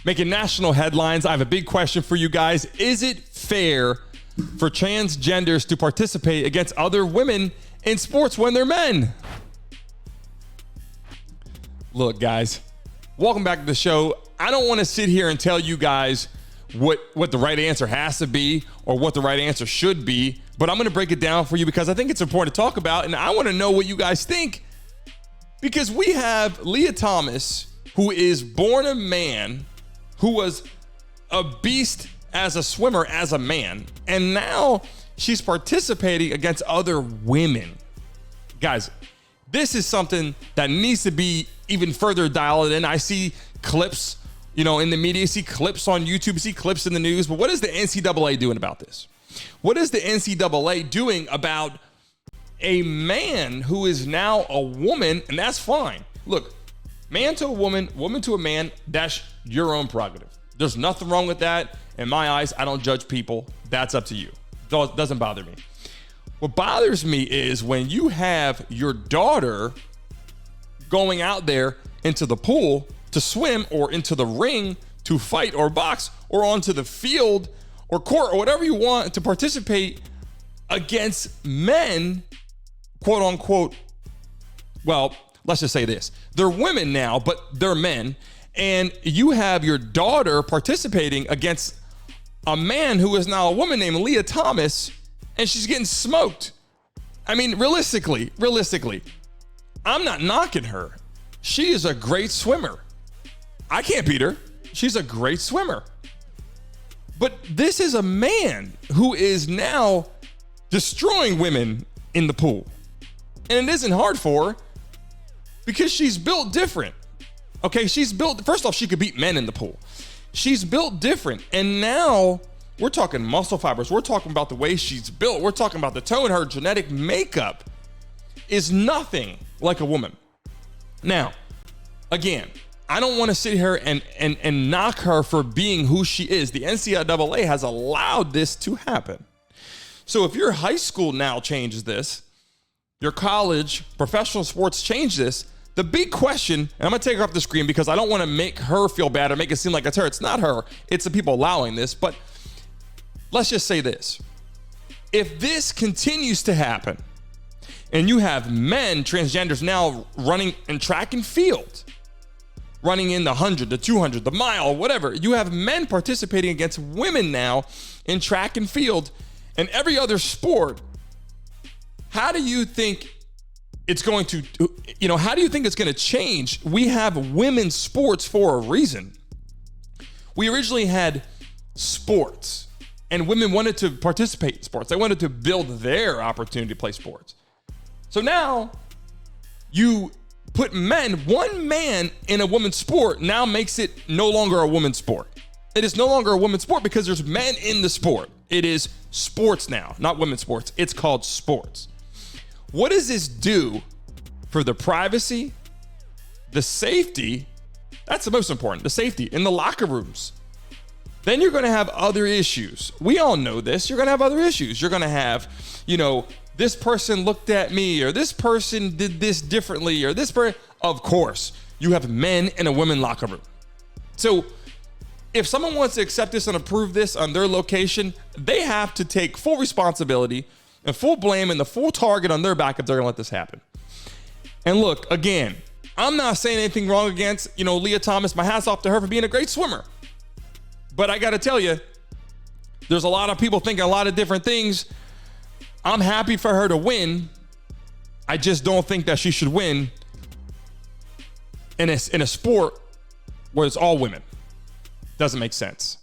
making national headlines. I have a big question for you guys. Is it fair for transgenders to participate against other women in sports when they're men? Look, guys, welcome back to the show. I don't want to sit here and tell you guys what the right answer has to be or what the right answer should be, but I'm going to break it down for you because I think it's important to talk about, and I want to know what you guys think, because we have Lia Thomas, who is born a man, who was a beast as a swimmer, as a man, and now she's participating against other women. Guys, this is something that needs to be even further dialed in. I see clips, in the media, see clips on YouTube, see clips in the news, but what is the NCAA doing about this? What is the NCAA doing about a man who is now a woman? And that's fine. Look, man to a woman, woman to a man, that's your own prerogative. There's nothing wrong with that. In my eyes, I don't judge people. That's up to you. Doesn't bother me. What bothers me is when you have your daughter going out there into the pool to swim, or into the ring to fight or box, or onto the field or court or whatever you want to participate against men, quote unquote. Well, let's just say this. They're women now, but they're men. And you have your daughter participating against a man who is now a woman named Lia Thomas, and she's getting smoked. I mean, realistically, I'm not knocking her. She is a great swimmer. I can't beat her. She's a great swimmer. But this is a man who is now destroying women in the pool. And it isn't hard for her because she's built different. Okay, first off, she could beat men in the pool. She's built different. And now we're talking muscle fibers. We're talking about the way she's built. We're talking about the tone. Her genetic makeup is nothing like a woman. Now, again, I don't want to sit here and knock her for being who she is. The NCAA has allowed this to happen. So if your high school now changes this, your college, professional sports change this, the big question, and I'm going to take her off the screen because I don't want to make her feel bad or make it seem like it's her. It's not her. It's the people allowing this. But let's just say this. If this continues to happen and you have men, transgenders now running in track and field, running in the 100, the 200, the mile, whatever. You have men participating against women now in track and field and every other sport. How do you think it's going to, how do you think it's going to change? We have women's sports for a reason. We originally had sports and women wanted to participate in sports. They wanted to build their opportunity to play sports. So now you put one man in a woman's sport now makes it no longer a woman's sport. It is no longer a women's sport because there's men in the sport. It is sports now, not women's sports. It's called sports. What does this do for the privacy, the safety? That's the most important, the safety in the locker rooms. Then you're going to have other issues. We all know this. You're going to have other issues. You're going to have, this person looked at me, or this person did this differently, or this person. Of course, you have men in a women locker room. So if someone wants to accept this and approve this on their location, they have to take full responsibility and full blame and the full target on their back if they're going to let this happen. And look, again, I'm not saying anything wrong against, Lia Thomas. My hat's off to her for being a great swimmer. But I got to tell you, there's a lot of people thinking a lot of different things. I'm happy for her to win. I just don't think that she should win in a sport where it's all women. Doesn't make sense.